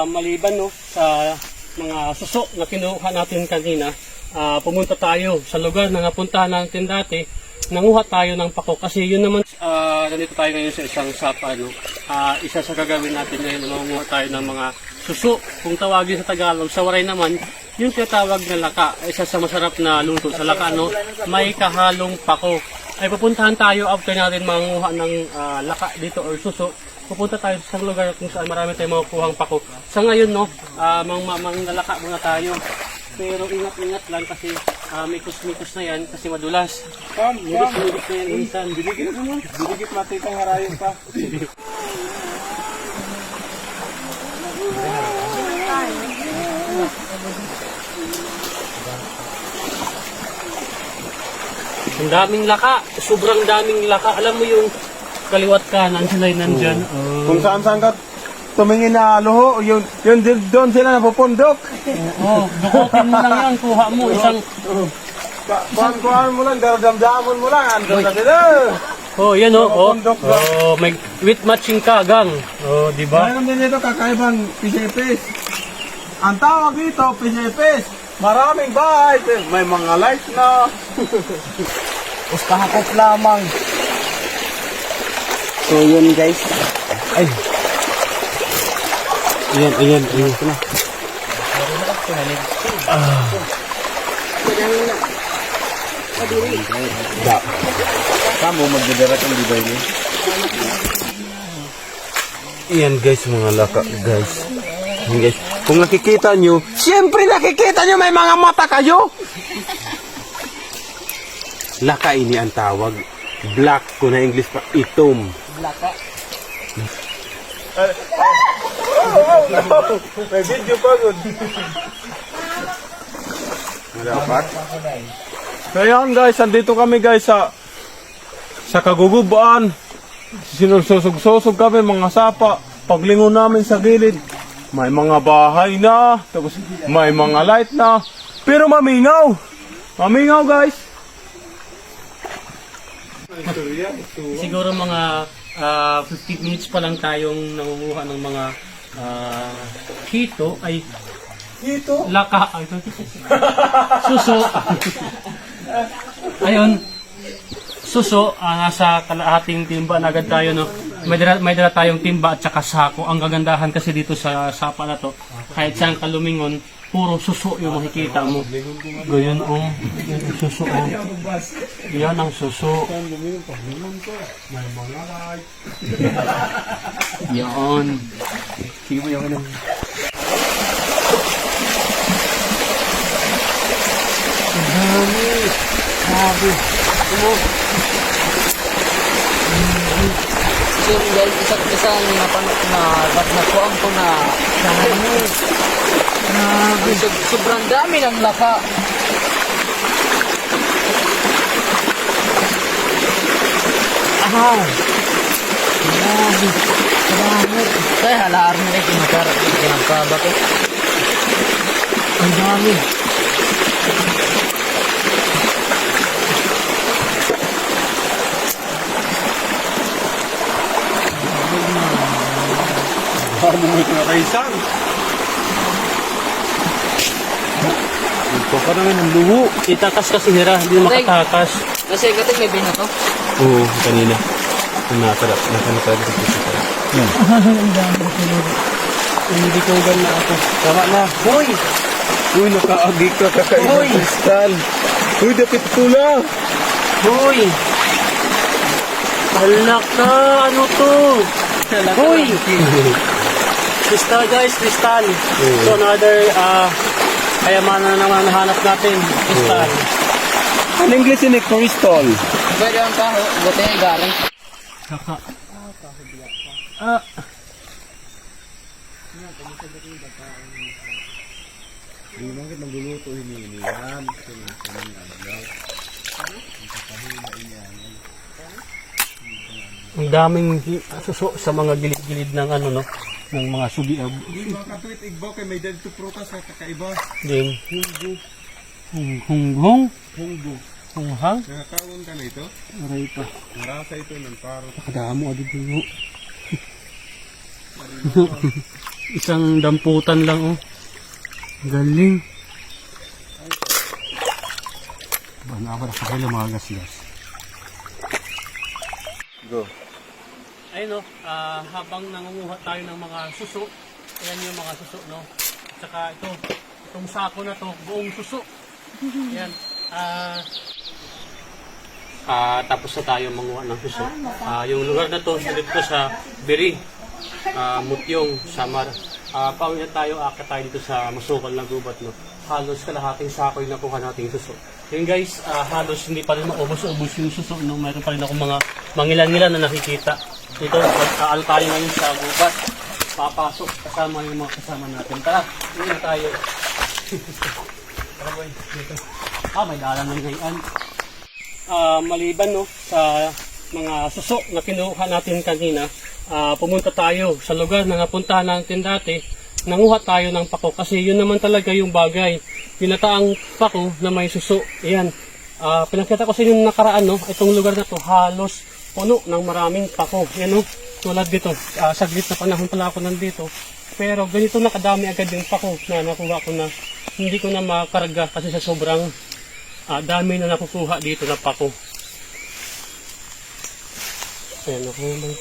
Maliban no sa mga suso na kinuha natin kanina, pumunta tayo sa lugar na napuntahan natin dati. Nanguha tayo ng pako kasi yun naman, nandito tayo ngayon sa isang sapa, no? Isa sa gagawin natin ngayon, nangunguha tayo ng mga suso. Kung tawagin sa Tagalog, sa Waray naman, yung tinatawag na laka, isa sa masarap na luto sa laka, no? May kahalong pako. Ay pupuntahan tayo after natin manguha ng laka dito or suso. Pupunta tayo sa isang lugar kung saan marami tayong makukuhang pako. Sa ngayon, no, mangalaka muna tayo. Pero ingat-ingat lang kasi mikos-mikos na yan kasi madulas. Miligit na yan minsan. Biligit natin itong harayon pa. Ang daming laka. Sobrang daming laka. Alam mo yung kaliwat kanan sila'y nandyan. Kung saan-saan ka tumingin na luho, yun doon sila napupundok. Dukotin mo lang yan. Kuha mo isang... Kuhaan mo lang, daramdaman mo lang, andun na sila. yan Napupundok lang. may with matching kagang. Di ba? Mayroon din dito kakaibang pisipis. Ang tawag dito, pisipis. Maraming bahay, may mga light na. Kahapot lamang. So yun guys. Ay. Ayan. Kamu magdidirat ang bibay niya. Ayan guys, mga laka guys. Ayan guys. Kung nakikita nyo, siyempre nakikita nyo may mga mata kayo. Laka ini ang tawag. Black ko na English pa, itom. May video pa good. Dapat. So yan guys, andito kami guys sa Kagugubaan. Sinususog-susog kami mga sapa. Paglingon namin sa gilid, may mga bahay na, tapos may mga light na. Pero mamingaw. Mamingaw guys. Siguro mga 15 minutes pa lang tayong nangunguha ng mga hito ay Dito. laka suso. Ayun, suso, nasa kalahating timba na agad tayo, no? May dala tayong timba at saka sako. Ang gagandahan kasi dito sa sapa na to, kahit saan ka lumingon, puro suso yung makikita mo. Ganyan yung suso. Yan ang suso. Yan. Sige mo yung Grabe. So guys, isa na nakuhaan ko na grabe. Sobrang dami ng laka. Grabe. Kaya halaan mo rin kinagkaba ko. Ang dami. Ano mo ito na kaisan? Ito ka naman ng luho. itakas kasi hira, hindi na makatakas. Kasi gating may bina to. Oo, kanina. Nakalap dito. Hindi ko na ako. Tama na. Hoy! Uy, nakaagi ka kakaibang kristal. Uy, dapit tula. Hoy! Hala ka! Ano to? Hoy! Kristal guys, kristal. So another kayamanan na naman nahanap natin. Kristal. Ang English ini crystal. Pwede ang kaho, buti ay garing. Kaka. Ang daming suso sa mga gilid-gilid ng ano, no, ng mga sugiab. Hindi mga katwit igbaw kay may dito prutas na kakaiba. Ding. Hunghong. Hunggo. Hunghang. Nakatawon ka na ito? Aray pa. Marasa ito ng paro. Nakadamo adi dulo. Isang damputan lang, oh. Galing. Ba, nakakakakila mga gasgas. Go. Ayun, no, habang nangunguha tayo ng mga suso, ayan yung mga suso, no? At saka itong sako na to, buong suso. Ayan. Tapos na tayo manguha ng suso. Yung lugar na to, dito sa Biri, Mutyong, Samar. Pauwi na tayo, akit tayo dito sa Masukal na gubat, no? Halos kalahating sako yung nakuha nating suso. Yun guys, halos hindi pa rin maubos-ubos yung suso, no? Mayroon pa rin akong mga mangilan-ngilan na nakikita. Ito, pag-aal tayo ngayon sa gubat. Papasok kasama yung mga kasama natin. Tara, hindi na tayo. Tara boy, dito. May dalan na ngayon. Maliban, no, sa mga suso na kinuha natin kanina, pumunta tayo sa lugar na napuntahan natin dati. Nanguha tayo ng pako kasi yun naman talaga yung bagay. Pinataang pako na may suso. Ayan. Pinakita ko sa inyo nakaraan, no, itong lugar na to halos puno ng maraming pako. Yan, no, tulad dito. Saglit na panahon pala ako nandito. Pero ganito na kadami agad yung pako na nakuha ko na hindi ko na makarga kasi sa sobrang dami na nakukuha dito na pako. Ayan, ako naman.